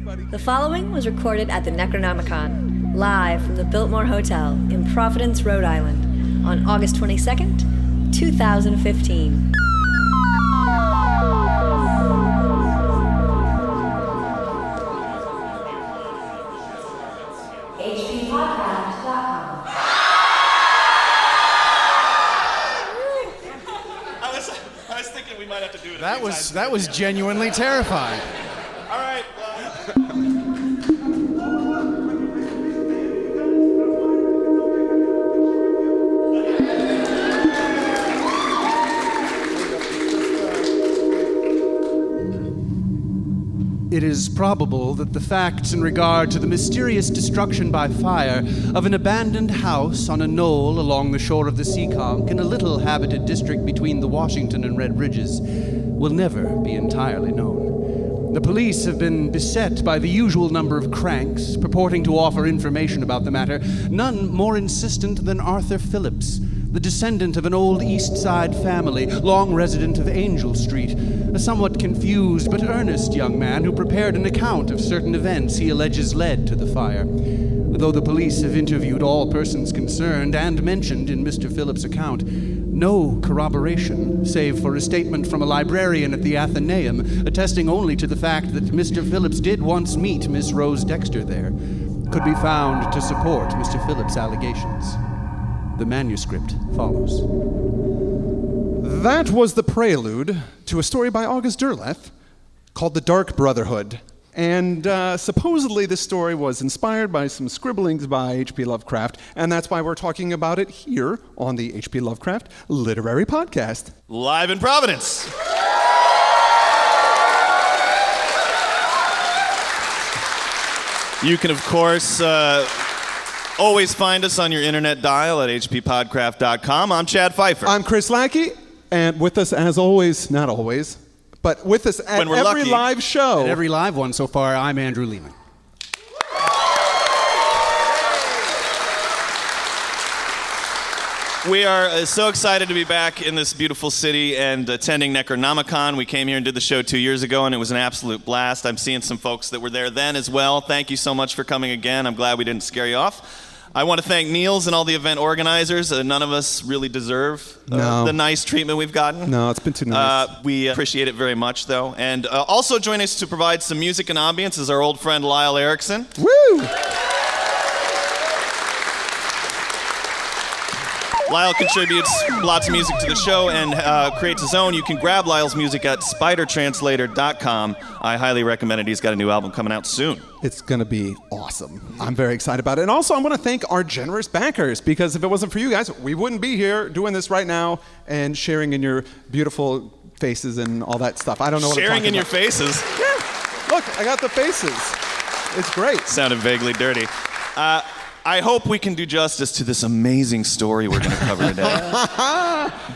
The following was recorded at the NecronomiCon, live from the Biltmore Hotel in Providence, Rhode Island, on August 22nd, 2015. HPPodcast.com. I was thinking we might have to do it. That was genuinely terrifying. All right. It is probable that the facts in regard to the mysterious destruction by fire of an abandoned house on a knoll along the shore of the Seekonk in a little habited district between the Washington and Red Bridges will never be entirely known. The police have been beset by the usual number of cranks purporting to offer information about the matter, none more insistent than Arthur Phillips, the descendant of an old East Side family, long resident of Angel Street, a somewhat confused but earnest young man who prepared an account of certain events he alleges led to the fire. Though the police have interviewed all persons concerned and mentioned in Mr. Phillips' account, no corroboration, save for a statement from a librarian at the Athenaeum attesting only to the fact that Mr. Phillips did once meet Miss Rose Dexter there, could be found to support Mr. Phillips' allegations. The manuscript follows. That was the prelude to a story by August Derleth called The Dark Brotherhood. And supposedly this story was inspired by some scribblings by H.P. Lovecraft, and that's why we're talking about it here on the H.P. Lovecraft Literary Podcast. Live in Providence. You can, of course, always find us on your internet dial at hppodcraft.com. I'm Chad Pfeiffer. I'm Chris Lackey, and with us as always, not always, but with us at every lucky. live show. At every live one so far, I'm Andrew Lehman. We are so excited to be back in this beautiful city and attending Necronomicon. We came here and did the show 2 years ago, and it was an absolute blast. I'm seeing some folks that were there then as well. Thank you so much for coming again. I'm glad we didn't scare you off. I want to thank Niels and all the event organizers. None of us really deserve the nice treatment we've gotten. No, it's been too nice. We appreciate it very much, though. And also join us to provide some music and ambience is our old friend Lyle Erickson. Woo! Lyle contributes lots of music to the show and creates his own. You can grab Lyle's music at spidertranslator.com. I highly recommend it. He's got a new album coming out soon. It's going to be awesome. I'm very excited about it. And also, I want to thank our generous backers, because if it wasn't for you guys, we wouldn't be here doing this right now and sharing in your beautiful faces and all that stuff. I don't know what I'm talking about. Sharing in your faces? Yeah. Look, I got the faces. It's great. Sounded vaguely dirty. I hope we can do justice to this amazing story we're going to cover today.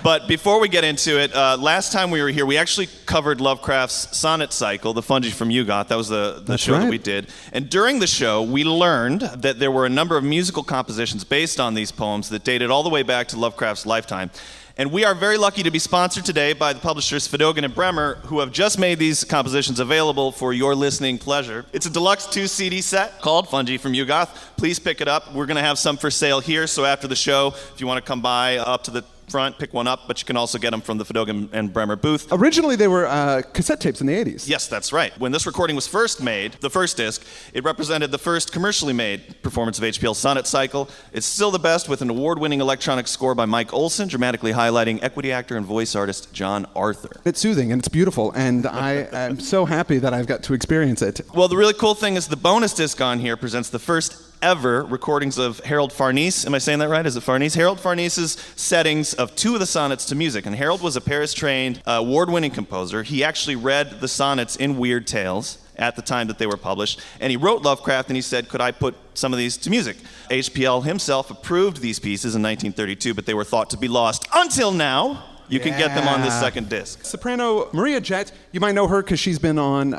But before we get into it, last time we were here, we actually covered Lovecraft's sonnet cycle, The Fungi from Yugoth. That was the show that we did. And during the show, we learned that there were a number of musical compositions based on these poems that dated all the way back to Lovecraft's lifetime. And we are very lucky to be sponsored today by the publishers Fedogan and Bremer, who have just made these compositions available for your listening pleasure. It's a deluxe 2-CD set called Fungi from Yugoth. Please pick it up. We're going to have some for sale here, so after the show, if you want to come by up to the front, pick one up, but you can also get them from the Fedogan and Bremer booth. Originally, they were cassette tapes in the 80s. Yes, that's right. When this recording was first made, the first disc, it represented the first commercially made performance of HPL's sonnet cycle. It's still the best, with an award-winning electronic score by Mike Olson, dramatically highlighting equity actor and voice artist John Arthur. It's soothing and it's beautiful, and I am so happy that I've got to experience it. Well, the really cool thing is the bonus disc on here presents the first ever recordings of Harold Farnese. Am I saying that right? Is it Farnese? Harold Farnese's settings of 2 of the sonnets to music. And Harold was a Paris-trained, award-winning composer. He actually read the sonnets in Weird Tales at the time that they were published. And he wrote Lovecraft, and he said, could I put some of these to music? HPL himself approved these pieces in 1932, but they were thought to be lost until now. You can get them on this second disc. Soprano Maria Jett, you might know her because she's been on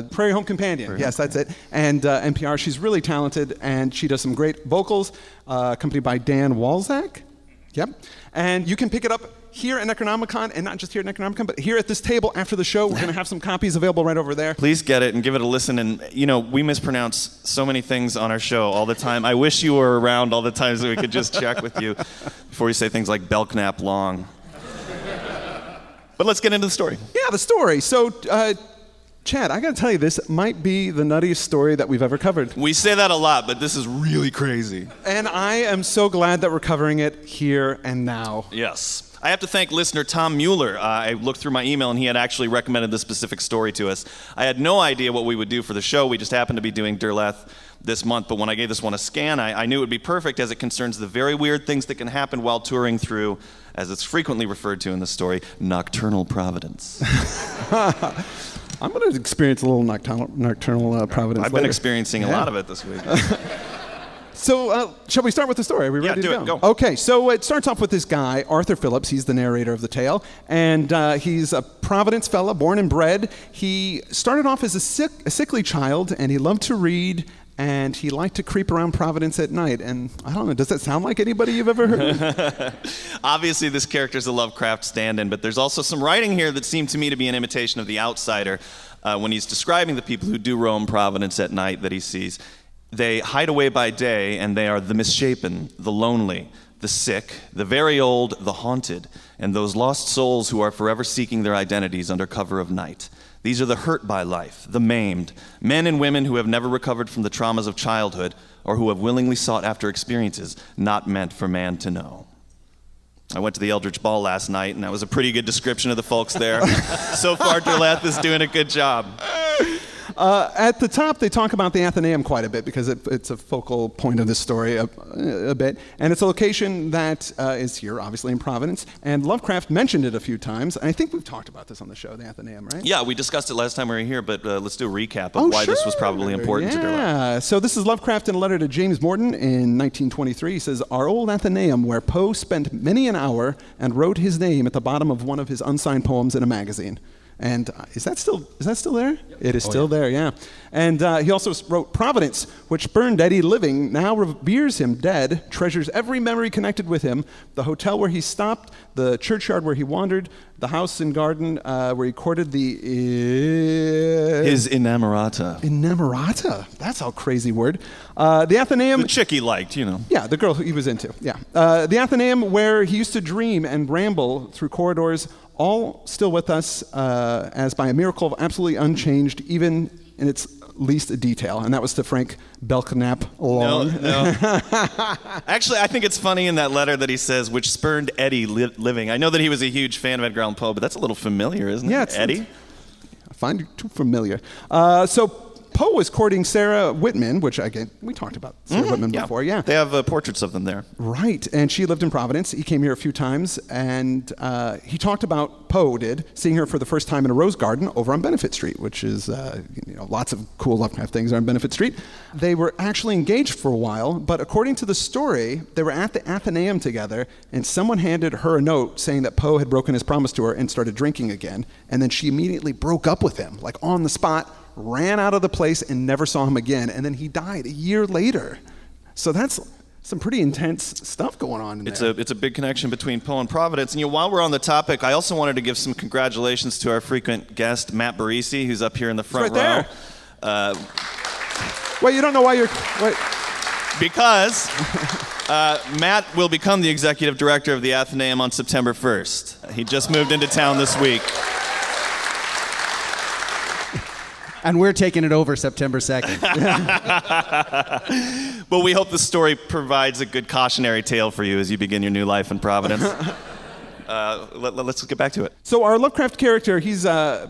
Prairie Home Companion. Yes, that's it. And NPR. She's really talented, and she does some great vocals, accompanied by Dan Walzak. Yep. And you can pick it up here at Necronomicon, and not just here at Necronomicon, but here at this table after the show. We're going to have some copies available right over there. Please get it and give it a listen. And, we mispronounce so many things on our show all the time. I wish you were around all the time so we could just check with you before you say things like Belknap long. But let's get into the story. Yeah, the story. So, Chad, I got to tell you, this might be the nuttiest story that we've ever covered. We say that a lot, but this is really crazy. And I am so glad that we're covering it here and now. Yes. I have to thank listener Tom Mueller. I looked through my email, and he had actually recommended this specific story to us. I had no idea what we would do for the show. We just happened to be doing Derleth this month, but when I gave this one a scan, I knew it would be perfect as it concerns the very weird things that can happen while touring through, as it's frequently referred to in the story, nocturnal Providence. I'm going to experience a little nocturnal Providence I've been later. experiencing a lot of it this week. So, shall we start with the story? Are we ready to do go? it. Go. Okay, so it starts off with this guy, Arthur Phillips. He's the narrator of the tale, and he's a Providence fella, born and bred. He started off as a sickly child, and he loved to read, and he liked to creep around Providence at night. And I don't know, does that sound like anybody you've ever heard? Obviously, this character's a Lovecraft stand-in, but there's also some writing here that seemed to me to be an imitation of The Outsider when he's describing the people who do roam Providence at night that he sees. They hide away by day, and they are the misshapen, the lonely, the sick, the very old, the haunted, and those lost souls who are forever seeking their identities under cover of night. These are the hurt by life, the maimed, men and women who have never recovered from the traumas of childhood or who have willingly sought after experiences not meant for man to know. I went to the Eldritch Ball last night, and that was a pretty good description of the folks there. So far, Derleth is doing a good job. At the top, they talk about the Athenaeum quite a bit because it's a focal point of this story a bit. And it's a location that is here, obviously, in Providence. And Lovecraft mentioned it a few times. And I think we've talked about this on the show, the Athenaeum, right? Yeah, we discussed it last time we were here, but let's do a recap of why this was probably important to Derleth. Yeah, so this is Lovecraft in a letter to James Morton in 1923. He says, "Our old Athenaeum, where Poe spent many an hour and wrote his name at the bottom of one of his unsigned poems in a magazine." And is that still there? Yep. It is still there, yeah. And he also wrote, "Providence, which burned Eddie living, now reveres him dead, treasures every memory connected with him, the hotel where he stopped, the churchyard where he wandered, the house and garden where he courted his inamorata." Inamorata? That's a crazy word. The Athenaeum... The chick he liked, Yeah, the girl he was into, yeah. The Athenaeum where he used to dream and ramble through corridors, all still with us as by a miracle, absolutely unchanged, even in its least detail. And that was to Frank Belknap Long. No. Actually, I think it's funny in that letter that he says, which spurned Eddie living. I know that he was a huge fan of Edgar Allan Poe, but that's a little familiar, isn't it? Yeah, Eddie? I find it too familiar. So Poe was courting Sarah Whitman, which, again, we talked about Sarah Whitman before, yeah. They have portraits of them there. Right, and she lived in Providence. He came here a few times, and he talked about, Poe did, seeing her for the first time in a rose garden over on Benefit Street, which is, lots of cool Lovecraft things are on Benefit Street. They were actually engaged for a while, but according to the story, they were at the Athenaeum together, and someone handed her a note saying that Poe had broken his promise to her and started drinking again, and then she immediately broke up with him, like on the spot, ran out of the place and never saw him again, and then he died a year later. So that's some pretty intense stuff going on in there. It's a big connection between Poe and Providence. And while we're on the topic, I also wanted to give some congratulations to our frequent guest, Matt Barisi, who's up here in the front row. Wait, you don't know why you're... Wait. Because Matt will become the executive director of the Athenaeum on September 1st. He just moved into town this week. And we're taking it over September 2nd. But we hope the story provides a good cautionary tale for you as you begin your new life in Providence. Let's get back to it. So our Lovecraft character, he's, our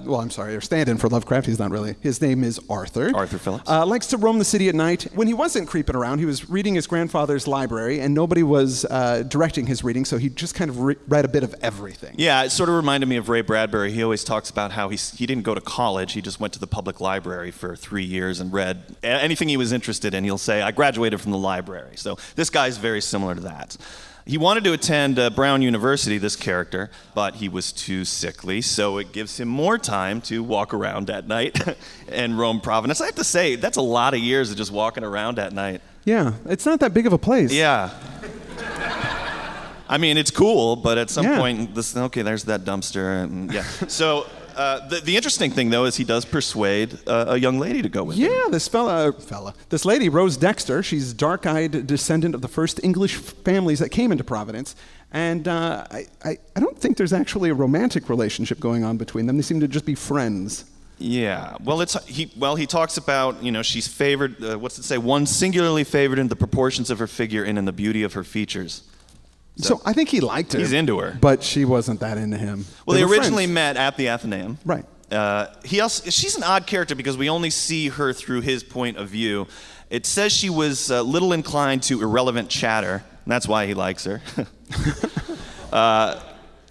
stand-in for Lovecraft, he's not really. His name is Arthur. Arthur Phillips. Likes to roam the city at night. When he wasn't creeping around, he was reading his grandfather's library, and nobody was directing his reading, so he just kind of read a bit of everything. Yeah, it sort of reminded me of Ray Bradbury. He always talks about how he didn't go to college. He just went to the public library for 3 years and read anything he was interested in. He'll say, I graduated from the library. So this guy's very similar to that. He wanted to attend Brown University, this character, but he was too sickly, so it gives him more time to walk around at night and roam Providence. I have to say, that's a lot of years of just walking around at night. Yeah, it's not that big of a place. Yeah. I mean, it's cool, but at some Yeah. point, there's that dumpster. And, yeah. So the interesting thing, though, is he does persuade a young lady to go with him. Yeah, this lady, Rose Dexter, she's a dark-eyed descendant of the first English families that came into Providence. And I don't think there's actually a romantic relationship going on between them. They seem to just be friends. Yeah. Well, he talks about, she's favored, what's it say? One singularly favored in the proportions of her figure and in the beauty of her features. So I think he liked her. He's into her. But she wasn't that into him. Well, they were originally friends. met at the Athenaeum. Right. She's an odd character because we only see her through his point of view. It says she was little inclined to irrelevant chatter, and that's why he likes her.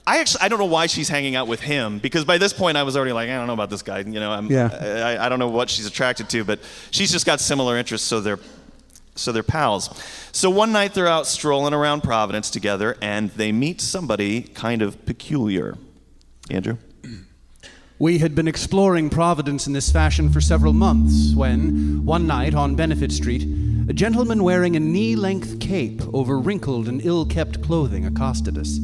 I don't know why she's hanging out with him, because by this point I was already like, I don't know about this guy. I don't know what she's attracted to, but she's just got similar interests, so they're pals. So one night they're out strolling around Providence together, and they meet somebody kind of peculiar. Andrew? We had been exploring Providence in this fashion for several months when, one night on Benefit Street, a gentleman wearing a knee-length cape over wrinkled and ill-kept clothing accosted us.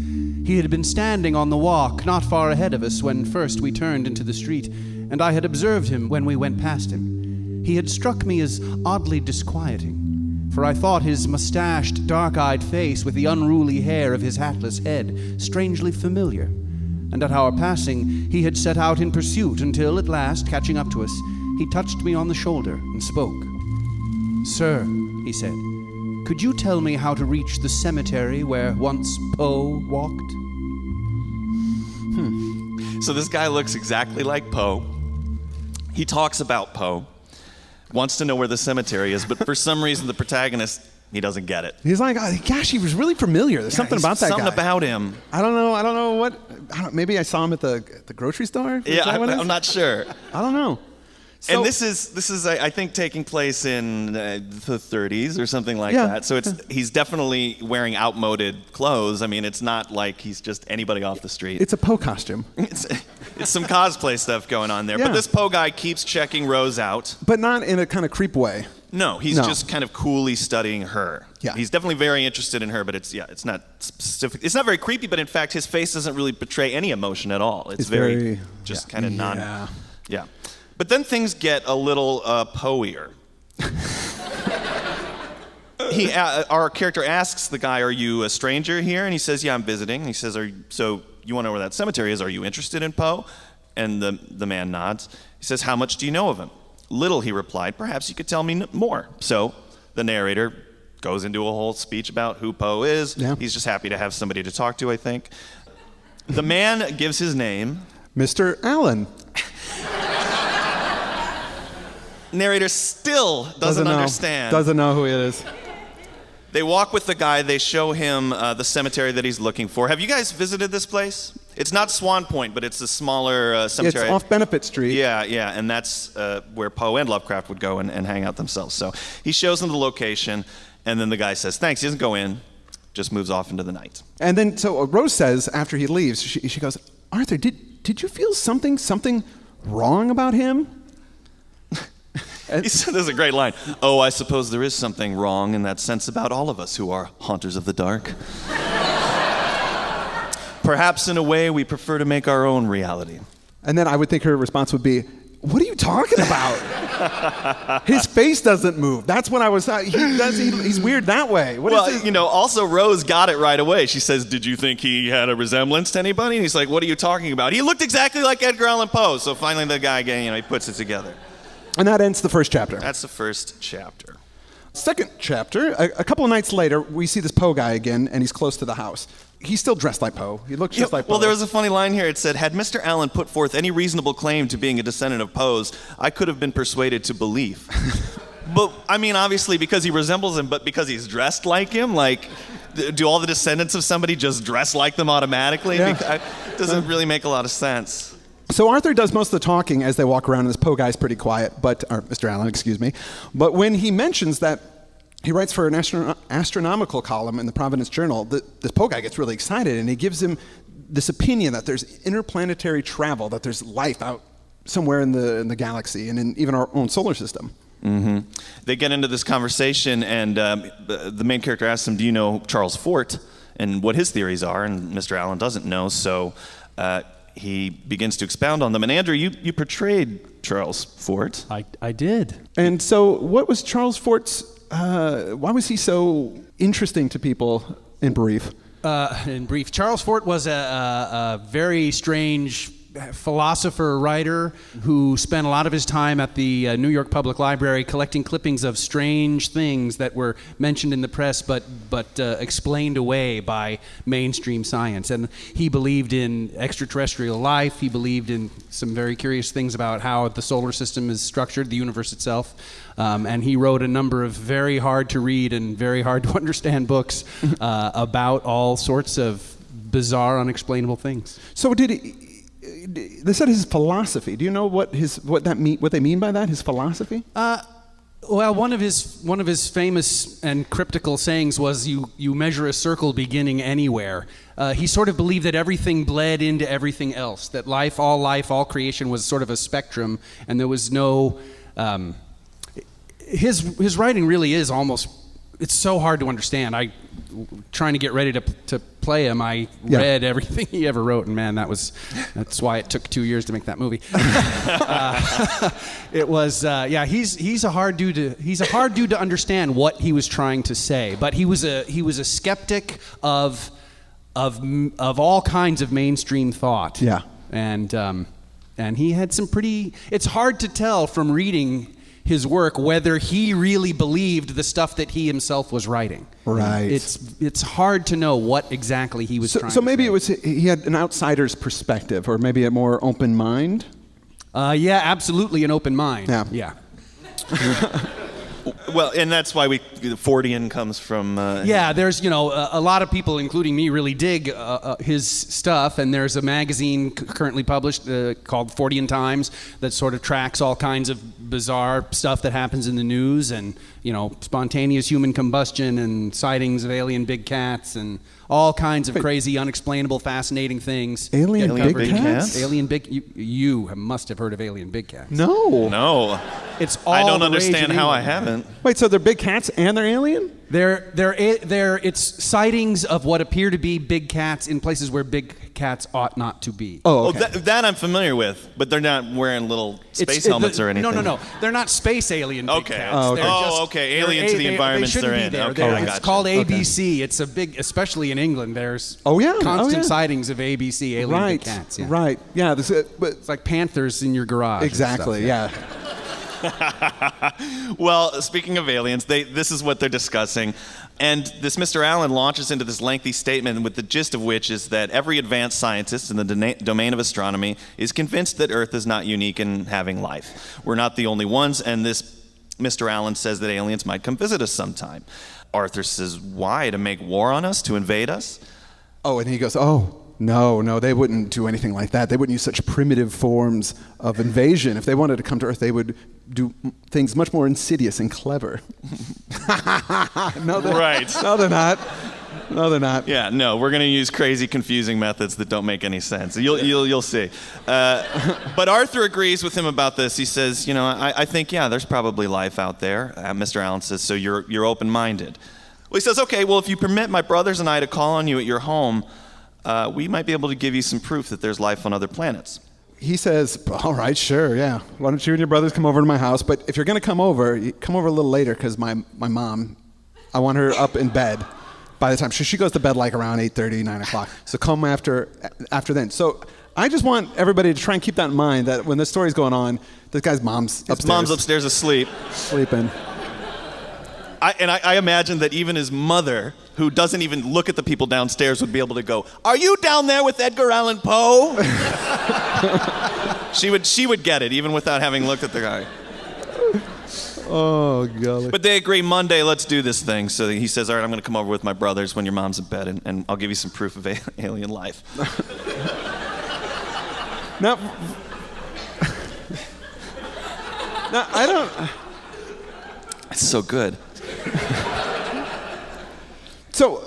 He had been standing on the walk not far ahead of us when first we turned into the street, and I had observed him when we went past him. He had struck me as oddly disquieting, for I thought his mustached, dark-eyed face with the unruly hair of his hatless head strangely familiar. And at our passing, he had set out in pursuit until, at last, catching up to us, he touched me on the shoulder and spoke. "Sir," he said, "could you tell me how to reach the cemetery where once Poe walked?" So this guy looks exactly like Poe. He talks about Poe, wants to know where the cemetery is, but for some reason the protagonist, he doesn't get it. He's like, oh, gosh, he was really familiar. There's something about that Something guy. about him. I don't know what. Maybe I saw him at the grocery store. Is Yeah, that what it is? I'm not sure. I don't know. So, And this is I think taking place in the 30s or something like Yeah. that. So he's definitely wearing outmoded clothes. I mean, it's not like he's just anybody off the street. it's a Poe costume, It's some cosplay stuff going on there. Yeah. But this Poe guy keeps checking Rose out. but not in a kind of creep way. No, he's just kind of coolly studying her. Yeah. He's definitely very interested in her, but it's not specific. It's not very creepy, but in fact, his face doesn't really betray any emotion at all. It's very just kind of non. Yeah. Yeah. But then things get a little Poe-ier. Our character asks the guy, "Are you a stranger here?" And he says, "Yeah, I'm visiting." He says, "So you want to know where that cemetery is? Are you interested in Poe?" And the man nods. He says, "How much do you know of him?" "Little," he replied. "Perhaps you could tell me more." So the narrator goes into a whole speech about who Poe is. Yeah. He's just happy to have somebody to talk to, I think. The man gives his name. Mr. Allen. Narrator still doesn't understand. Doesn't know who it is. They walk with the guy. They show him the cemetery that he's looking for. Have you guys visited this place? It's not Swan Point, but it's a smaller cemetery. It's off Benefit Street. Yeah, and that's where Poe and Lovecraft would go and hang out themselves. So he shows them the location, and then the guy says thanks. He doesn't go in, just moves off into the night. And then, so Rose says after he leaves, she goes, "Arthur, did you feel something wrong about him?" He said, "There's a great line. Oh, I suppose there is something wrong in that sense about all of us who are haunters of the dark. Perhaps in a way we prefer to make our own reality." And then I would think her response would be, "What are you talking about?" His face doesn't move. That's what I was. He's weird that way. What is this? Also Rose got it right away. She says, "Did you think he had a resemblance to anybody?" And he's like, "What are you talking about? He looked exactly like Edgar Allan Poe." So finally the guy, he puts it together. And that ends the first chapter. That's the first chapter. Second chapter, a couple of nights later, we see this Poe guy again, and he's close to the house. He's still dressed like Poe. He looks just like Poe. Well, there was a funny line here. It said, "Had Mr. Allen put forth any reasonable claim to being a descendant of Poe's, I could have been persuaded to believe." But, I mean, obviously, because he resembles him, but because he's dressed like him, do all the descendants of somebody just dress like them automatically? Yeah. It doesn't really make a lot of sense. So Arthur does most of the talking as they walk around, and this Poe guy's pretty quiet, or Mr. Allen, excuse me. But when he mentions that he writes for an astronomical column in the Providence Journal, this Poe guy gets really excited, and he gives him this opinion that there's interplanetary travel, that there's life out somewhere in the galaxy and in even our own solar system. Mm-hmm. They get into this conversation, and the main character asks him, "Do you know Charles Fort?" and what his theories are, and Mr. Allen doesn't know, so he begins to expound on them. And Andrew, you portrayed Charles Fort. I did. And so what was Charles Fort's, why was he so interesting to people in brief? In brief, Charles Fort was a very strange philosopher writer who spent a lot of his time at the New York Public Library collecting clippings of strange things that were mentioned in the press but explained away by mainstream science. And he believed in extraterrestrial life. He believed in some very curious things about how the solar system is structured, the universe itself. And he wrote a number of very hard to read and very hard to understand books about all sorts of bizarre, unexplainable things. So they said his philosophy. Do you know what they mean by that? His philosophy? Well, one of his famous and cryptical sayings was, "You measure a circle beginning anywhere." He sort of believed that everything bled into everything else. That all creation was sort of a spectrum, and there was no. His writing really is almost. It's so hard to understand. Trying to get ready to play him, I read everything he ever wrote, and man, that's why it took 2 years to make that movie. It was, he's a hard dude to understand what he was trying to say, but he was a skeptic of all kinds of mainstream thought. Yeah, and he had some pretty. It's hard to tell from reading his work whether he really believed the stuff that he himself was writing. Right. It's hard to know what exactly he was trying to say. So maybe he had an outsider's perspective, or maybe a more open mind? Yeah, absolutely an open mind. Yeah. Well, and that's why Fortean comes from... there's, a lot of people, including me, really dig his stuff, and there's a magazine currently published called Fortean Times that sort of tracks all kinds of bizarre stuff that happens in the news, and, spontaneous human combustion and sightings of alien big cats and all kinds of crazy, unexplainable, fascinating things. Alien big cats? Alien big... You must have heard of alien big cats. No. It's all I don't understand how I haven't. Wait, so they're big cats and they're alien? It's sightings of what appear to be big cats in places where big cats ought not to be. Oh, okay. That I'm familiar with, but they're not wearing little space helmets or anything. No. They're not space alien big cats. Oh, okay. Okay. Alien to the environments they're in. Okay, it's called ABC. It's a big, especially in England, there's constant sightings of ABC alien big cats. Yeah. Right. Yeah. It's like panthers in your garage. Exactly. Yeah. Well, speaking of aliens, this is what they're discussing. And this Mr. Allen launches into this lengthy statement with the gist of which is that every advanced scientist in the domain of astronomy is convinced that Earth is not unique in having life. We're not the only ones, and this Mr. Allen says that aliens might come visit us sometime. Arthur says, why? To make war on us? To invade us? Oh, and he goes, no, they wouldn't do anything like that. They wouldn't use such primitive forms of invasion. If they wanted to come to Earth, they would do things much more insidious and clever. No, they're not. Yeah, no, we're going to use crazy, confusing methods that don't make any sense. You'll see. But Arthur agrees with him about this. He says, I think, there's probably life out there. Mr. Allen says, so you're open-minded. Well, he says, okay, well, if you permit my brothers and I to call on you at your home, we might be able to give you some proof that there's life on other planets. He says, all right, sure, yeah. Why don't you and your brothers come over to my house? But if you're going to come over a little later, because my mom, I want her up in bed by the time. She goes to bed like around 8:30, 9 o'clock. So come after then. So I just want everybody to try and keep that in mind, that when this story's going on, this guy's mom's upstairs. His mom's upstairs asleep. Sleeping. I imagine that even his mother, who doesn't even look at the people downstairs, would be able to go, are you down there with Edgar Allan Poe? She would get it, even without having looked at the guy. Oh, golly. But they agree, Monday, let's do this thing. So he says, all right, I'm going to come over with my brothers when your mom's in bed, and I'll give you some proof of alien life. Now, I don't... It's so good. So,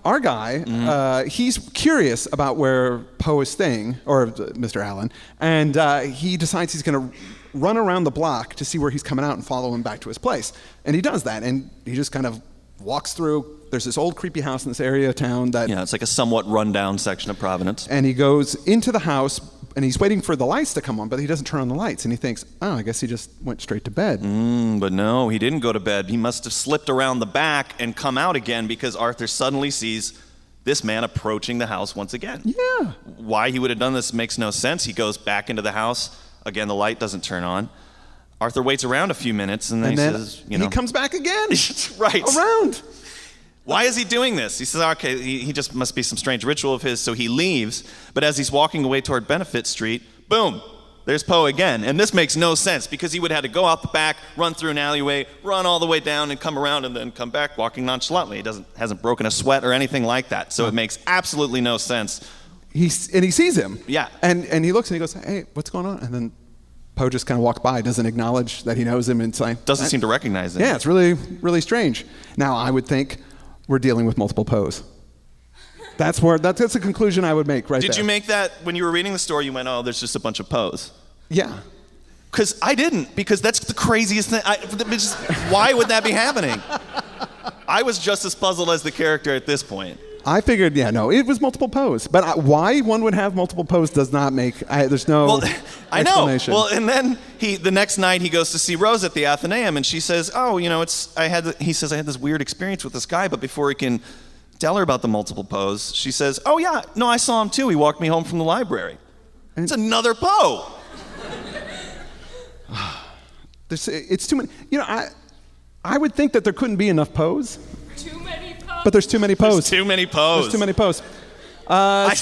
our guy, he's curious about where Poe is staying, or Mr. Allen, and he decides he's going to run around the block to see where he's coming out and follow him back to his place. And he does that, and he just kind of walks through. There's this old creepy house in this area of town that... Yeah, it's like a somewhat rundown section of Providence. And he goes into the house, and he's waiting for the lights to come on, but he doesn't turn on the lights. And he thinks, oh, I guess he just went straight to bed. But no, he didn't go to bed. He must have slipped around the back and come out again because Arthur suddenly sees this man approaching the house once again. Yeah. Why he would have done this makes no sense. He goes back into the house. Again, the light doesn't turn on. Arthur waits around a few minutes, and then he says, he comes back again. Right. Around. Why is he doing this? He says, okay, he just must be some strange ritual of his, so he leaves. But as he's walking away toward Benefit Street, boom, there's Poe again. And this makes no sense because he would have had to go out the back, run through an alleyway, run all the way down and come around and then come back walking nonchalantly. He hasn't broken a sweat or anything like that. So it makes absolutely no sense. He sees him. Yeah. And he looks and he goes, hey, what's going on? And then Poe just kind of walks by, doesn't acknowledge that he knows him, and doesn't seem to recognize him. Yeah, it's really, really strange. Now, I would think we're dealing with multiple Poes. That's a conclusion I would make right there. Did you make that when you were reading the story? You went, oh, there's just a bunch of Poes. Yeah. Because I didn't, because that's the craziest thing. Why would that be happening? I was just as puzzled as the character at this point. I figured, it was multiple Poes. But why one would have multiple Poes does not make, there's no I know. explanation. Well, and then the next night he goes to see Rose at the Athenaeum, and she says, oh, I had this weird experience with this guy, but before he can tell her about the multiple Poes, she says, oh yeah, no, I saw him too. He walked me home from the library. It's another Poe. It's too many. I would think that there couldn't be enough Poes. Too many Poes. But there's too many Poes. There's too many Poes. There's too many Poes. I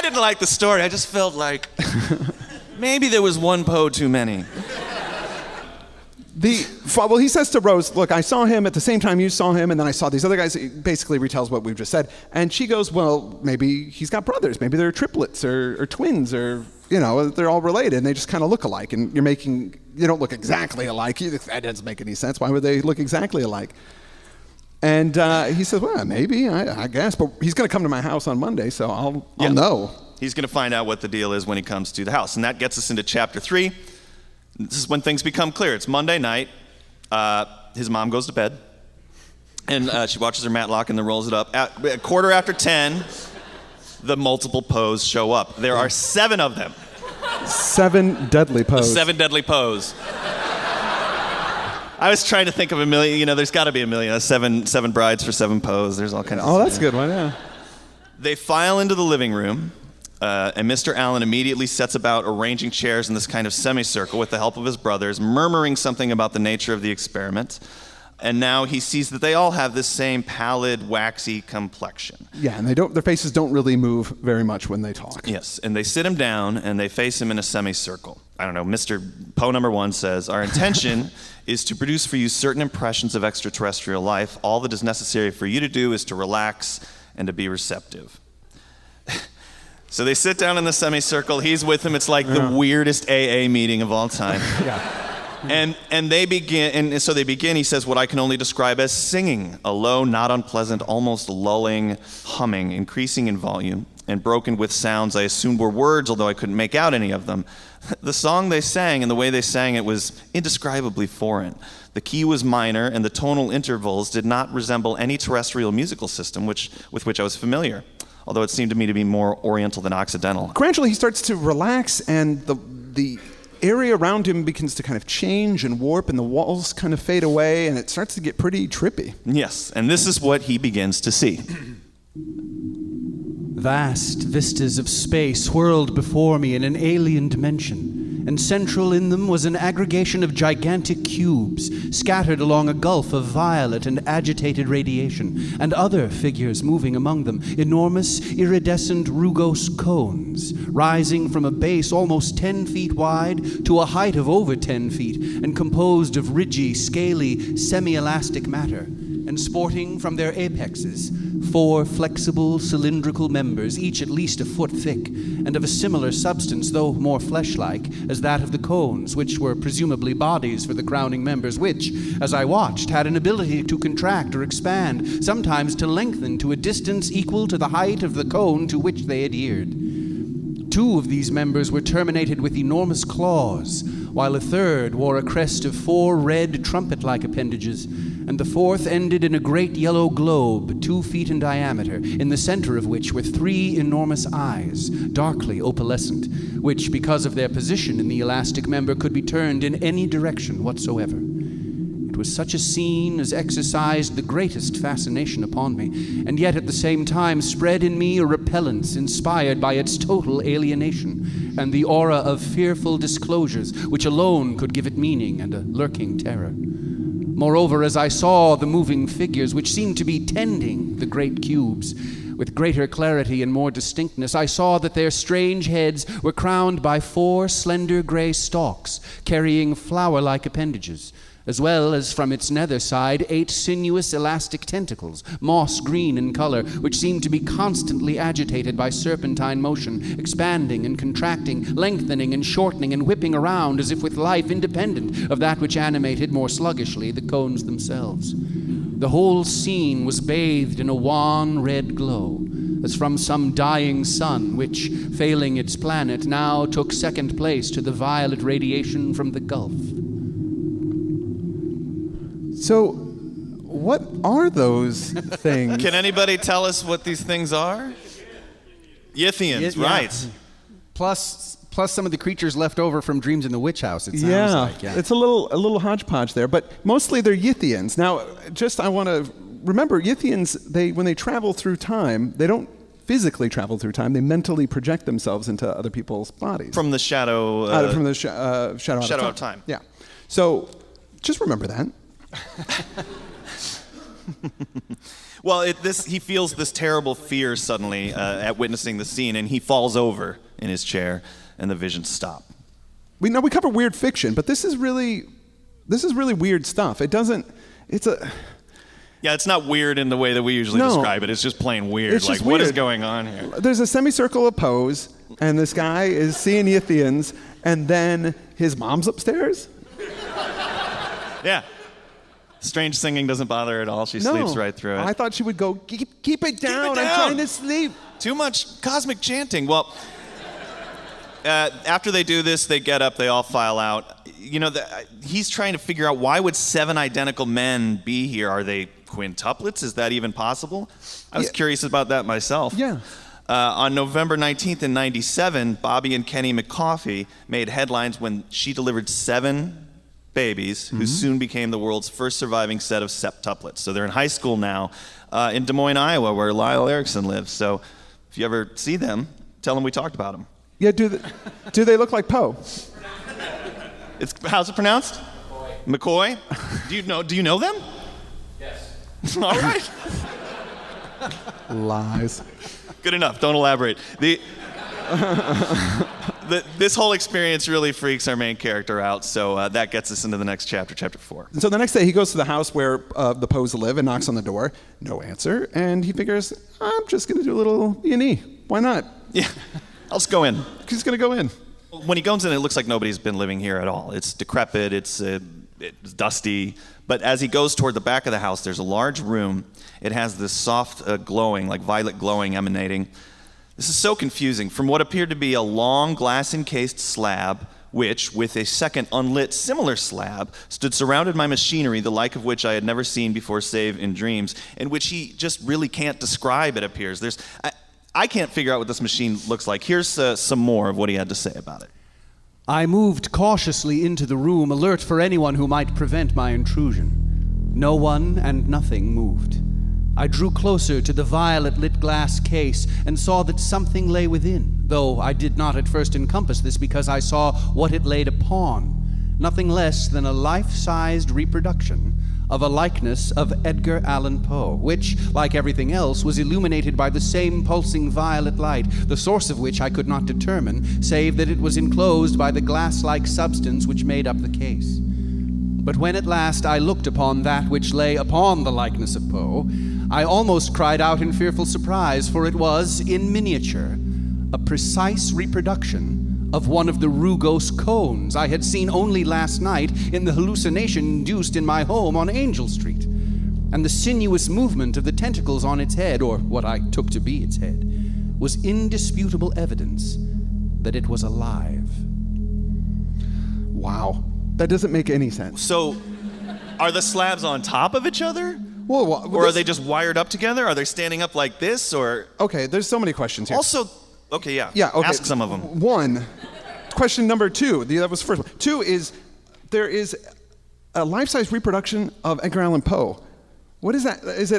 didn't like the story. I just felt like maybe there was one Poe too many. Well, he says to Rose, look, I saw him at the same time you saw him, and then I saw these other guys. He basically retells what we've just said. And she goes, well, maybe he's got brothers. Maybe they're triplets or twins or, they're all related, and they just kind of look alike. And you don't look exactly alike. That doesn't make any sense. Why would they look exactly alike? And he says, well, maybe, I guess. But he's going to come to my house on Monday, so I'll know. He's going to find out what the deal is when he comes to the house. And that gets us into chapter 3. This is when things become clear. It's Monday night. His mom goes to bed. And she watches her Matlock and then rolls it up. At 10:15, the multiple Poes show up. There are 7 of them. 7 deadly Poes. 7 deadly Poes. I was trying to think of a million. There's got to be a million. 7 brides for 7 Poes. There's all kinds of. Oh, that's a good one. Yeah. They file into the living room, and Mr. Allen immediately sets about arranging chairs in this kind of semicircle with the help of his brothers, murmuring something about the nature of the experiment. And now he sees that they all have this same pallid, waxy complexion. Yeah, and their faces don't really move very much when they talk. Yes, and they sit him down and they face him in a semicircle. I don't know, Mr. Poe number 1 says, our intention is to produce for you certain impressions of extraterrestrial life. All that is necessary for you to do is to relax and to be receptive. So they sit down in the semicircle. He's with him. It's like the weirdest AA meeting of all time. Yeah. And they begin, and so they begin, he says, what I can only describe as singing, a low, not unpleasant, almost lulling humming, increasing in volume, and broken with sounds I assumed were words, although I couldn't make out any of them. The song they sang and the way they sang it was indescribably foreign. The key was minor, and the tonal intervals did not resemble any terrestrial musical system with which I was familiar, although it seemed to me to be more oriental than occidental. Gradually, he starts to relax, and the area around him begins to kind of change and warp, and the walls kind of fade away, and it starts to get pretty trippy. Yes, and this is what he begins to see. Vast vistas of space whirled before me in an alien dimension, and central in them was an aggregation of gigantic cubes scattered along a gulf of violet and agitated radiation, and other figures moving among them, enormous iridescent rugose cones, rising from a base almost 10 feet wide to a height of over 10 feet, and composed of ridgy, scaly, semi-elastic matter, and sporting from their apexes 4 flexible, cylindrical members, each at least a foot thick, and of a similar substance, though more flesh-like, as that of the cones, which were presumably bodies for the crowning members, which, as I watched, had an ability to contract or expand, sometimes to lengthen to a distance equal to the height of the cone to which they adhered. 2 of these members were terminated with enormous claws, while a third wore a crest of 4 red trumpet-like appendages, and the fourth ended in a great yellow globe 2 feet in diameter, in the center of which were 3 enormous eyes, darkly opalescent, which, because of their position in the elastic member, could be turned in any direction whatsoever. It was such a scene as exercised the greatest fascination upon me, and yet at the same time spread in me a repellence inspired by its total alienation, and the aura of fearful disclosures which alone could give it meaning and a lurking terror. Moreover, as I saw the moving figures which seemed to be tending the great cubes, with greater clarity and more distinctness, I saw that their strange heads were crowned by 4 slender gray stalks, carrying flower-like appendages, as well as from its nether side 8 sinuous elastic tentacles, moss green in color, which seemed to be constantly agitated by serpentine motion, expanding and contracting, lengthening and shortening, and whipping around as if with life independent of that which animated more sluggishly the cones themselves. The whole scene was bathed in a wan red glow, as from some dying sun, which, failing its planet, now took second place to the violet radiation from the Gulf. So, what are those things? Can anybody tell us what these things are? Yithians, Yeah. right. Plus some of the creatures left over from Dreams in the Witch House, it sounds Yeah, like. Yeah. it's a little hodgepodge there, but mostly they're Yithians. Now, I want to remember, Yithians, when they travel through time, they don't physically travel through time. They mentally project themselves into other people's bodies. From the shadow. Shadow Shadow out of Time. Yeah. So, just remember that. Well, he feels this terrible fear suddenly at witnessing the scene, and he falls over in his chair, and the visions stop. We cover weird fiction, but this is really weird stuff. Yeah, it's not weird in the way that we usually describe it. It's just plain weird. It's just what is weird. going on here? There's a semicircle of Poes, and this guy is seeing Yithians, and then his mom's upstairs. Yeah. Strange singing doesn't bother her at all. She sleeps right through it. I thought she would go, keep it down. I'm trying to sleep. Too much cosmic chanting. Well, after they do this, they get up, they all file out. He's trying to figure out, why would 7 identical men be here? Are they quintuplets? Is that even possible? I was curious about that myself. Yeah. On November 19th in 97, Bobby and Kenny McCoffey made headlines when she delivered 7 babies who soon became the world's first surviving set of septuplets. So they're in high school now in Des Moines, Iowa, where Lyle Erickson lives. So if you ever see them, tell them we talked about them. Yeah, do they look like Poe? How's it pronounced? McCoy. Do you know them? Yes. All right. Lies. Good enough. Don't elaborate. This whole experience really freaks our main character out, so that gets us into the next chapter, chapter 4. So the next day he goes to the house where the Poes live and knocks on the door. No answer, and he figures, I'm just going to do a little E&E. Why not? Yeah, I'll just go in. He's going to go in. When he goes in, it looks like nobody's been living here at all. It's decrepit, it's dusty, but as he goes toward the back of the house, there's a large room. It has this soft glowing, like violet glowing emanating. This is so confusing. From what appeared to be a long glass-encased slab, which, with a second unlit similar slab, stood surrounded by machinery the like of which I had never seen before save in dreams, and which he just really can't describe, it appears. I can't figure out what this machine looks like. Here's some more of what he had to say about it. I moved cautiously into the room, alert for anyone who might prevent my intrusion. No one and nothing moved. I drew closer to the violet-lit glass case and saw that something lay within, though I did not at first encompass this because I saw what it laid upon, nothing less than a life-sized reproduction of a likeness of Edgar Allan Poe, which, like everything else, was illuminated by the same pulsing violet light, the source of which I could not determine, save that it was enclosed by the glass-like substance which made up the case. But when at last I looked upon that which lay upon the likeness of Poe, I almost cried out in fearful surprise, for it was, in miniature, a precise reproduction of one of the rugose cones I had seen only last night in the hallucination induced in my home on Angel Street. And the sinuous movement of the tentacles on its head, or what I took to be its head, was indisputable evidence that it was alive. Wow. That doesn't make any sense. So, are the slabs on top of each other? Or are they just wired up together? Are they standing up like this, or? Okay, there's so many questions here. Also, okay, yeah. Yeah, okay. Ask some of them. One, question number 2. That was the first one. 2 is, there is a life-size reproduction of Edgar Allan Poe. What is that? Is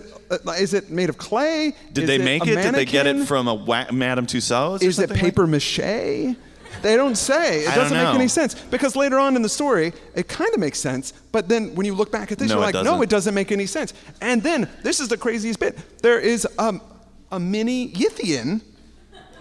it made of clay? Did they make it? Did they get it from a Madame Tussauds? Is it paper mache? They don't say. It doesn't make any sense. Because later on in the story, it kind of makes sense, but then when you look back at this, you're like, no, it doesn't make any sense. And then, this is the craziest bit, there is a mini Yithian,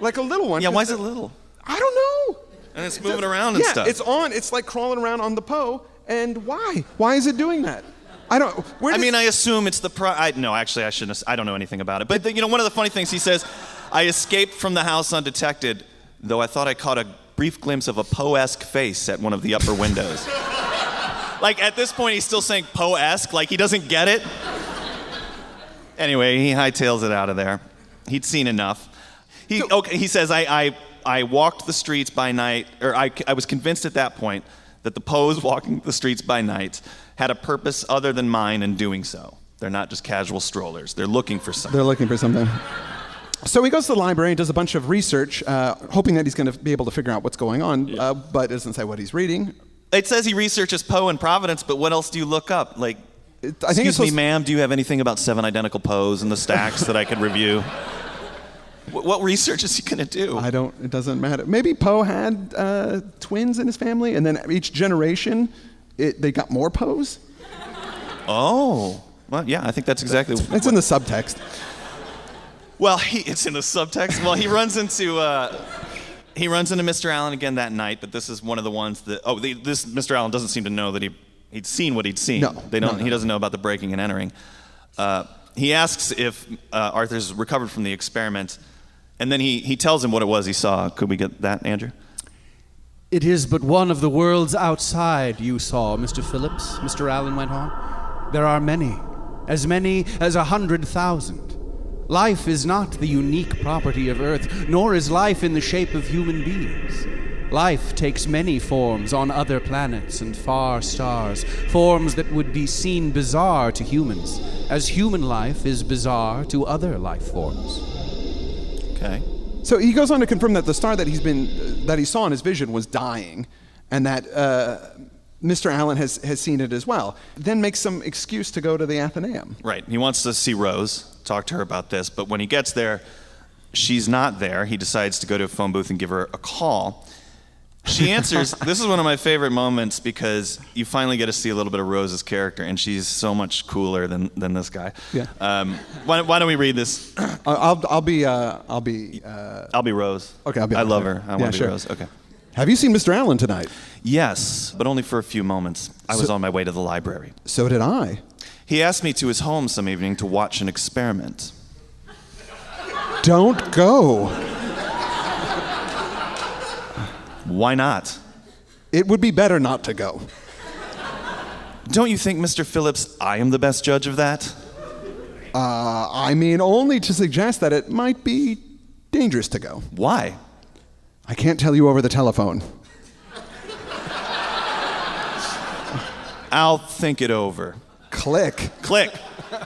like a little one. Yeah, why is it little? I don't know. And it's moving around and stuff. Yeah, it's like crawling around on the Poe, and why? Why is it doing that? I don't. I assume it's the. No, actually, I shouldn't. I don't know anything about it. But one of the funny things he says, I escaped from the house undetected, though I thought I caught a brief glimpse of a Poe-esque face at one of the upper windows. Like at this point, he's still saying Poe-esque, like he doesn't get it. Anyway, he hightails it out of there. He'd seen enough. He says, I walked the streets by night, or I was convinced at that point that the Poes walking the streets by night had a purpose other than mine in doing so. They're not just casual strollers. They're looking for something. They're looking for something. So he goes to the library and does a bunch of research, hoping that he's going to be able to figure out what's going on, but it doesn't say what he's reading. It says he researches Poe in Providence, but what else do you look up? Like, excuse me, ma'am, do you have anything about 7 identical Poes in the stacks that I could review? What research is he going to do? It doesn't matter. Maybe Poe had twins in his family, and then each generation, they got more Poes? Oh. Well, yeah, I think that's exactly It's in the subtext. Well, it's in the subtext. Well, he runs into Mr. Allen again that night, but this is one of the ones that this Mr. Allen doesn't seem to know that he'd seen what he'd seen. No, He doesn't know about the breaking and entering. He asks if Arthur's recovered from the experiment, and then he tells him what it was he saw. Could we get that, Andrew? It is but one of the worlds outside you saw, Mr. Phillips, Mr. Allen went on. There are many as 100,000. Life is not the unique property of Earth, nor is life in the shape of human beings. Life takes many forms on other planets and far stars, forms that would be seen bizarre to humans, as human life is bizarre to other life forms. Okay. So he goes on to confirm that the star that he saw in his vision was dying, and that Mr. Allen has seen it as well. Then makes some excuse to go to the Athenaeum. Right. He wants to see Rose, talk to her about this, but when he gets there, she's not there. He decides to go to a phone booth and give her a call. She answers. This is one of my favorite moments because you finally get to see a little bit of Rose's character, and she's so much cooler than this guy. Yeah. Why don't we read this? I'll be Rose. Okay, I love her. I want to be Rose. Okay. Have you seen Mr. Allen tonight? Yes, but only for a few moments. I was on my way to the library. So did I. He asked me to his home some evening to watch an experiment. Don't go. Why not? It would be better not to go. Don't you think, Mr. Phillips, I am the best judge of that? Only to suggest that it might be dangerous to go. Why? I can't tell you over the telephone. I'll think it over. Click. Click.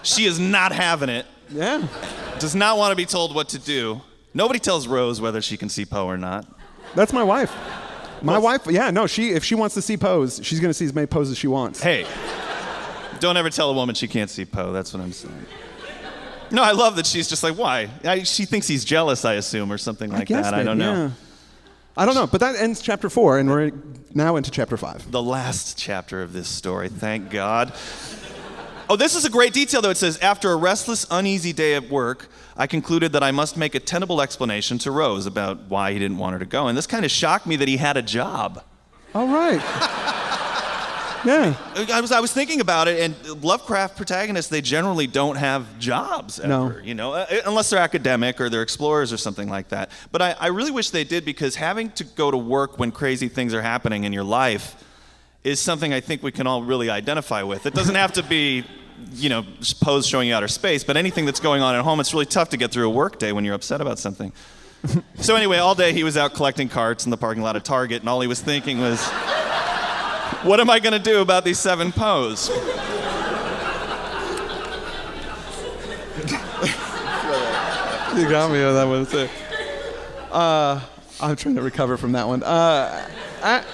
She is not having it. Yeah. Does not want to be told what to do. Nobody tells Rose whether she can see Poe or not. That's my wife. My wife, if she wants to see Poes, she's going to see as many Poes as she wants. Hey, don't ever tell a woman she can't see Poe. That's what I'm saying. No, I love that she's just like, why? She thinks he's jealous, I assume, or something like that. I don't know. Yeah. I don't know, but that ends chapter 4, and we're now into chapter 5. The last chapter of this story, thank God. Oh, this is a great detail, though. It says, after a restless, uneasy day at work, I concluded that I must make a tenable explanation to Rose about why he didn't want her to go. And this kind of shocked me that he had a job. All right. Yeah. I was thinking about it, and Lovecraft protagonists, they generally don't have jobs ever, unless they're academic or they're explorers or something like that. But I really wish they did, because having to go to work when crazy things are happening in your life is something I think we can all really identify with. It doesn't have to be, Poe's showing you outer space, but anything that's going on at home, it's really tough to get through a work day when you're upset about something. So anyway, all day he was out collecting carts in the parking lot of Target, and all he was thinking was, What am I going to do about these 7 Poes? You got me on that one too. I'm trying to recover from that one. I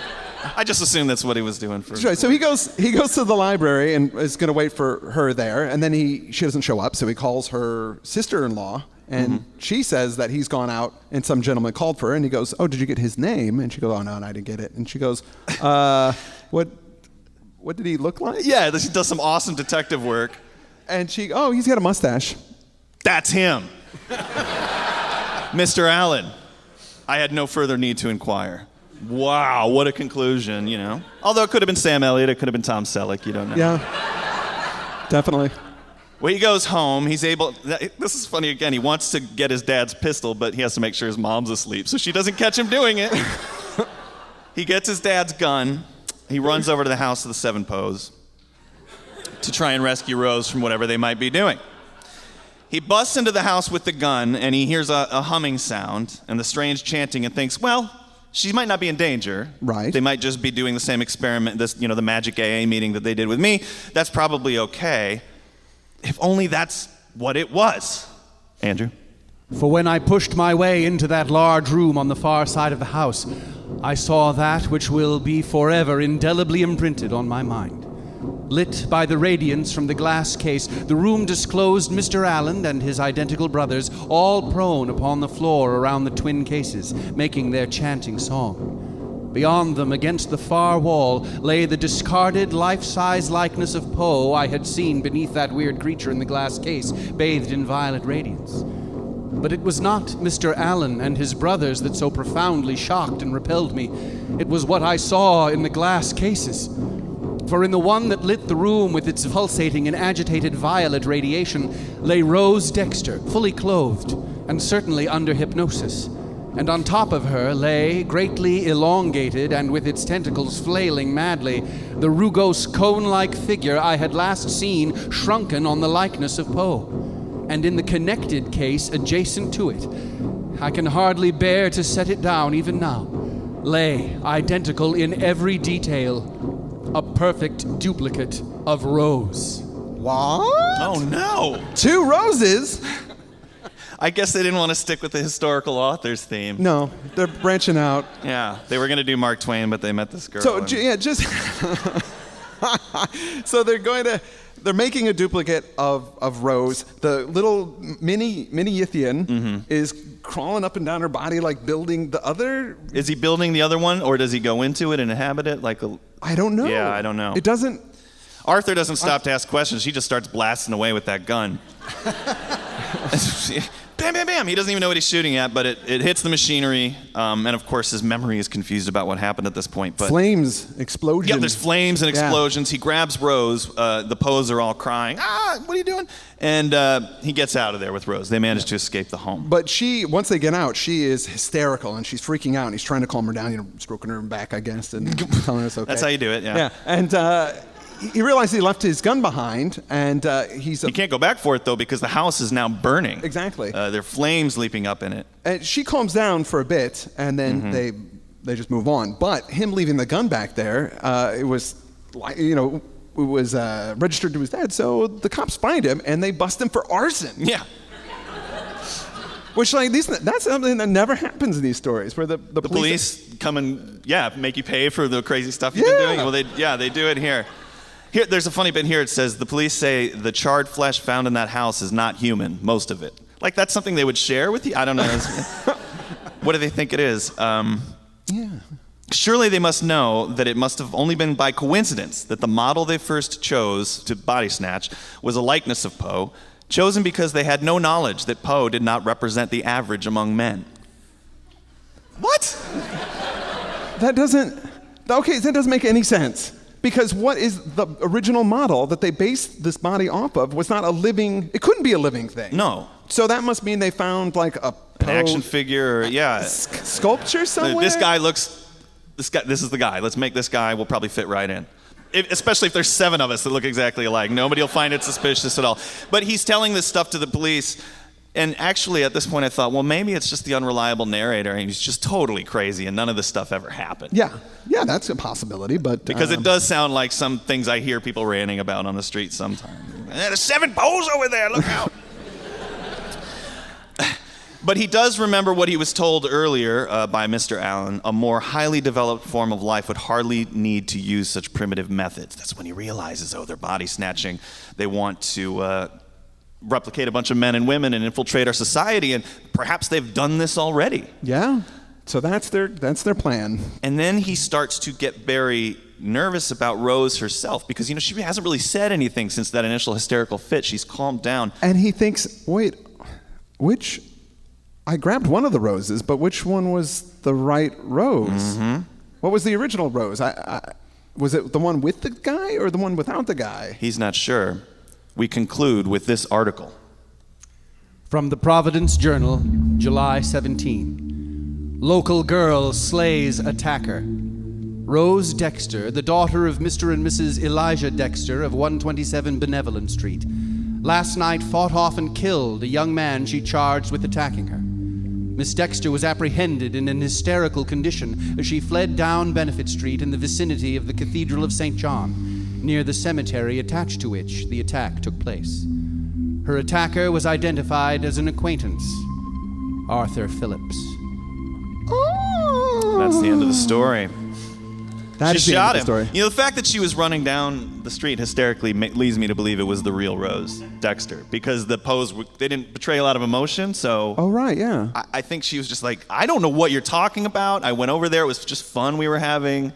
just assumed that's what he was doing for. Right, so he goes to the library and is going to wait for her there, and then she doesn't show up, so he calls her sister-in-law, and she says that he's gone out and some gentleman called for her, and he goes, "Oh, did you get his name?" And she goes, "Oh no, I didn't get it." And she goes, "What did he look like?" Yeah, she does some awesome detective work. And "Oh, he's got a mustache." That's him. Mr. Allen. I had no further need to inquire. Wow, what a conclusion, you know. Although it could have been Sam Elliott, it could have been Tom Selleck, you don't know. Yeah, definitely. Well, he goes home. He's able. This is funny again. He wants to get his dad's pistol, but he has to make sure his mom's asleep, so she doesn't catch him doing it. He gets his dad's gun. He runs over to the house of the 7 Poes to try and rescue Rose from whatever they might be doing. He busts into the house with the gun, and he hears a humming sound and the strange chanting, and thinks, well, she might not be in danger. Right. They might just be doing the same experiment, the magic AA meeting that they did with me. That's probably okay. If only that's what it was. Andrew? For when I pushed my way into that large room on the far side of the house, I saw that which will be forever indelibly imprinted on my mind. Lit by the radiance from the glass case, the room disclosed Mr. Allen and his identical brothers, all prone upon the floor around the twin cases, making their chanting song. Beyond them, against the far wall, lay the discarded life-size likeness of Poe I had seen beneath that weird creature in the glass case, bathed in violet radiance. But it was not Mr. Allen and his brothers that so profoundly shocked and repelled me. It was what I saw in the glass cases. For in the one that lit the room with its pulsating and agitated violet radiation lay Rose Dexter, fully clothed, and certainly under hypnosis. And on top of her lay, greatly elongated and with its tentacles flailing madly, the rugose cone-like figure I had last seen shrunken on the likeness of Poe. And in the connected case adjacent to it, I can hardly bear to set it down even now, lay, identical in every detail, a perfect duplicate of Rose. What? Oh, no. 2 roses? I guess they didn't want to stick with the historical authors theme. No, they're branching out. Yeah, they were going to do Mark Twain, but they met this girl. So, so they're making a duplicate of Rose. The little mini Yithian is crawling up and down her body, like building the other. Is he building the other one, or does he go into it and inhabit it? I don't know. Yeah, I don't know. It doesn't. Arthur doesn't stop to ask questions. He just starts blasting away with that gun. Bam, bam, bam. He doesn't even know what he's shooting at, but it hits the machinery. And of course, his memory is confused about what happened at this point. But Flames, explosions. yeah, there's flames and explosions. He grabs Rose. The Poes are all crying. What are you doing? And he gets out of there with Rose. They manage to escape the home. But once they get out, she is hysterical and she's freaking out. And he's trying to calm her down, stroking her back, I guess, and telling her it's okay. That's how you do it, yeah. Yeah, and he realized he left his gun behind, and He can't go back for it, though, because the house is now burning. Exactly. There are flames leaping up in it. And she calms down for a bit, and then they just move on. But him leaving the gun back there, it was registered to his dad, so the cops find him, and they bust him for arson. Yeah. Which, that's something that never happens in these stories, where the police come and, make you pay for the crazy stuff you've been doing. Well, they do it here. Here, there's a funny bit here. It says, the police say the charred flesh found in that house is not human, most of it. Like, that's something they would share with you? I don't know. What do they think it is? Surely they must know that it must have only been by coincidence that the model they first chose to body snatch was a likeness of Poe, chosen because they had no knowledge that Poe did not represent the average among men. What? That doesn't make any sense. Because what is the original model that they based this body off of was not it couldn't be a living thing. No. So that must mean they found like an action figure, sculpture somewhere? This is the guy. Let's make this guy, we'll probably fit right in. Especially if there's 7 of us that look exactly alike. Nobody will find it suspicious at all. But he's telling this stuff to the police, And actually, at this point, I thought, well, maybe it's just the unreliable narrator, and he's just totally crazy, and none of this stuff ever happened. Yeah, that's a possibility, but... Because it does sound like some things I hear people ranting about on the street sometimes. There's 7 Poes over there, look out! But he does remember what he was told earlier by Mr. Allen. A more highly developed form of life would hardly need to use such primitive methods. That's when he realizes, they're body snatching. They want to replicate a bunch of men and women and infiltrate our society, and perhaps they've done this already. Yeah, so that's their plan. And then he starts to get very nervous about Rose herself, because she hasn't really said anything since that initial hysterical fit. She's calmed down. And he thinks, wait, I grabbed one of the roses, but which one was the right rose? Mm-hmm. What was the original rose? Was it the one with the guy or the one without the guy? He's not sure. We conclude with this article. From the Providence Journal, July 17. Local girl slays attacker. Rose Dexter, the daughter of Mr. and Mrs. Elijah Dexter of 127 Benevolent Street, last night fought off and killed a young man she charged with attacking her. Miss Dexter was apprehended in an hysterical condition as she fled down Benefit Street in the vicinity of the Cathedral of St. John, near the cemetery attached to which the attack took place. Her attacker was identified as an acquaintance, Arthur Phillips. That's the end of the story. That is she the shot end of the him. story. The fact that she was running down the street hysterically leads me to believe it was the real Rose Dexter, because the Poes, they didn't betray a lot of emotion, so... Oh, right, yeah. I think she was just like, I don't know what you're talking about. I went over there. It was just fun we were having.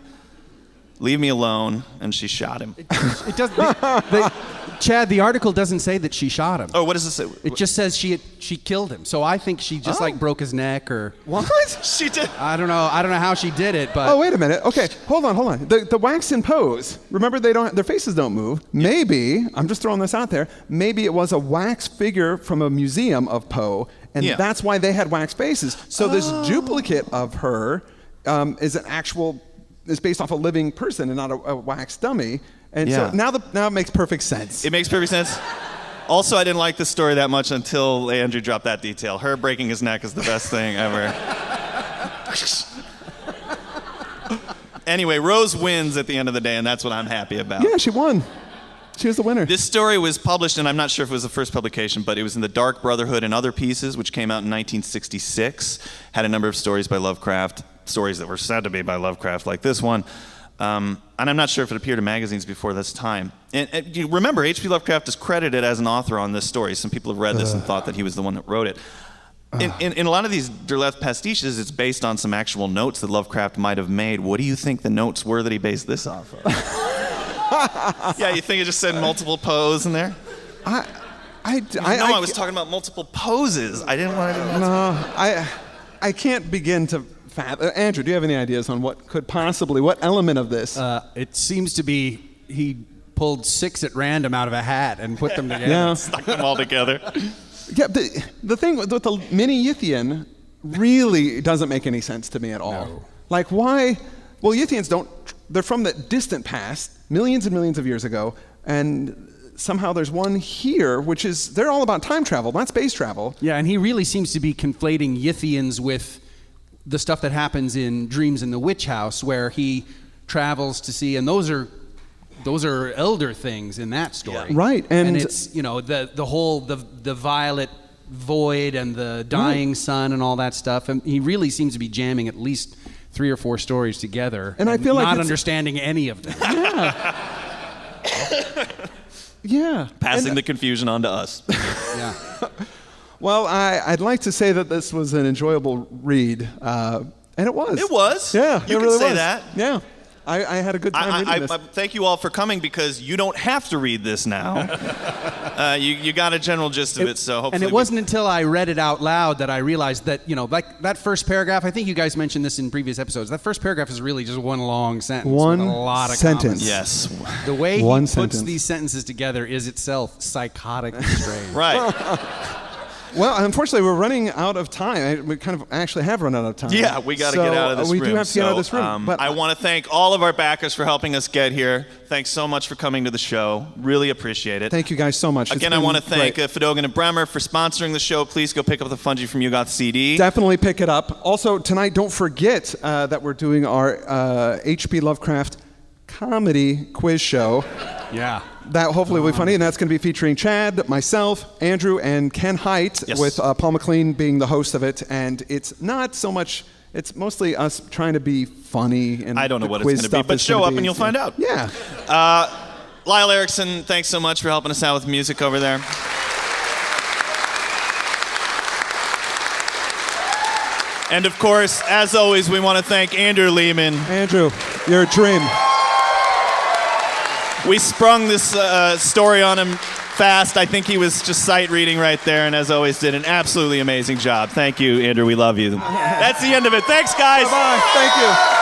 Leave me alone. And she shot him. It does. Chad, the article doesn't say that she shot him. Oh, what does it say? It just says she killed him. So I think she just broke his neck or... What? She did. I don't know how she did it, but... Oh, wait a minute. Okay, hold on. The waxen Poes, remember their faces don't move. Maybe, I'm just throwing this out there, maybe it was a wax figure from a museum of Poe, and that's why they had wax faces. So this duplicate of her is based off a living person and not a wax dummy. And so now it makes perfect sense. It makes perfect sense. Also, I didn't like this story that much until Andrew dropped that detail. Her breaking his neck is the best thing ever. Anyway, Rose wins at the end of the day, and that's what I'm happy about. Yeah, she won. She was the winner. This story was published, and I'm not sure if it was the first publication, but it was in the Dark Brotherhood and Other Pieces, which came out in 1966. Had a number of stories by Lovecraft, stories that were said to be by Lovecraft, like this one. And I'm not sure if it appeared in magazines before this time. And you remember, H.P. Lovecraft is credited as an author on this story. Some people have read this and thought that he was the one that wrote it. In a lot of these Derleth pastiches, it's based on some actual notes that Lovecraft might have made. What do you think the notes were that he based this off of? Yeah, you think it just said multiple Poes in there? I was talking about multiple poses. I didn't want to do multiple. I can't begin to... Andrew, do you have any ideas on what element of this? It seems to be he pulled 6 at random out of a hat and put them together. Yeah. Stuck them all together. Yeah, the thing with the mini Yithian really doesn't make any sense to me at all. No. Like, why? Well, Yithians they're from the distant past, millions and millions of years ago, and somehow there's one here, they're all about time travel, not space travel. Yeah, and he really seems to be conflating Yithians with the stuff that happens in Dreams in the Witch House, where he travels to see, and those are elder things in that story. Yeah. Right, and it's the whole the violet void and the dying sun and all that stuff, and he really seems to be jamming at least 3 or 4 stories together, and I feel like not understanding any of them. Yeah. Passing the confusion on to us. Yeah. Well, I'd like to say that this was an enjoyable read, and it was. It was. Yeah, you it can really say was. that. Yeah, I had a good time reading this. I thank you all for coming, because you don't have to read this now. You got a general gist of it, so hopefully. And it wasn't until I read it out loud that I realized that, like that first paragraph, I think you guys mentioned this in previous episodes, that first paragraph is really just one long sentence. One with a lot of sentence. comments. Yes. The way One he sentence. puts these sentences together is itself psychotically strange. Right. Well, unfortunately, we're running out of time. We kind of actually have run out of time. Yeah, we got to get out of this room. We do have to get out of this room. But I want to thank all of our backers for helping us get here. Thanks so much for coming to the show. Really appreciate it. Thank you guys so much. Again, I want to thank Fedogan and Bremer for sponsoring the show. Please go pick up the Fungi from Yugoth CD. Definitely pick it up. Also, tonight, don't forget that we're doing our H.P. Lovecraft comedy quiz show. Yeah. That hopefully will be funny, and that's going to be featuring Chad, myself, Andrew, and Ken Haidt, with Paul McLean being the host of it. And it's not so much, it's mostly us trying to be funny. And I don't know what it's going to be, but show up and you'll find out. Yeah. Lyle Erickson, thanks so much for helping us out with music over there. And of course, as always, we want to thank Andrew Lehman. Andrew, you're a dream. We sprung this story on him fast. I think he was just sight reading right there, and as always, did an absolutely amazing job. Thank you, Andrew. We love you. That's the end of it. Thanks, guys. Bye-bye. Thank you.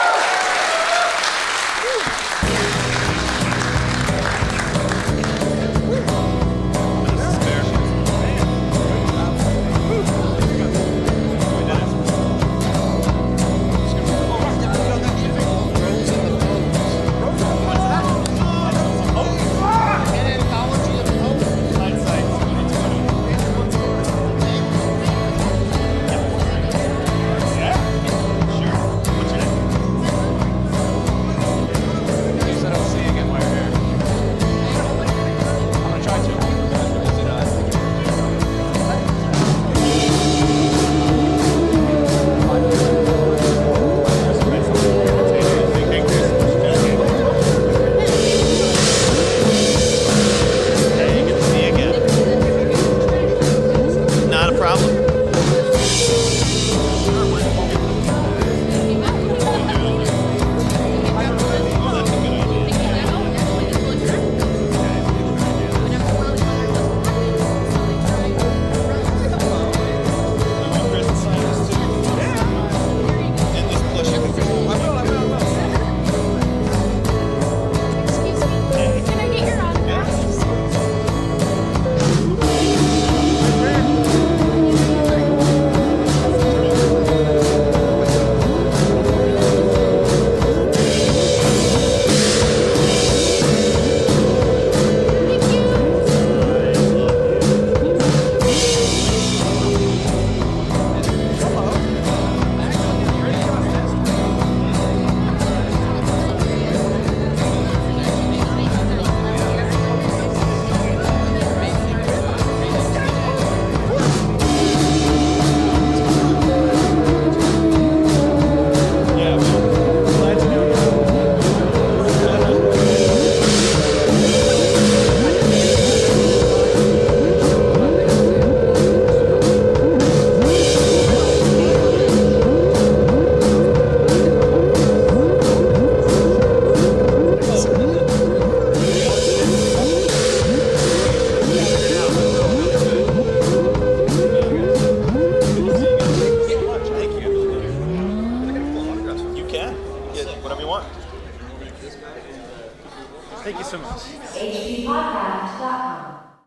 Thank you so much. HP Podcast.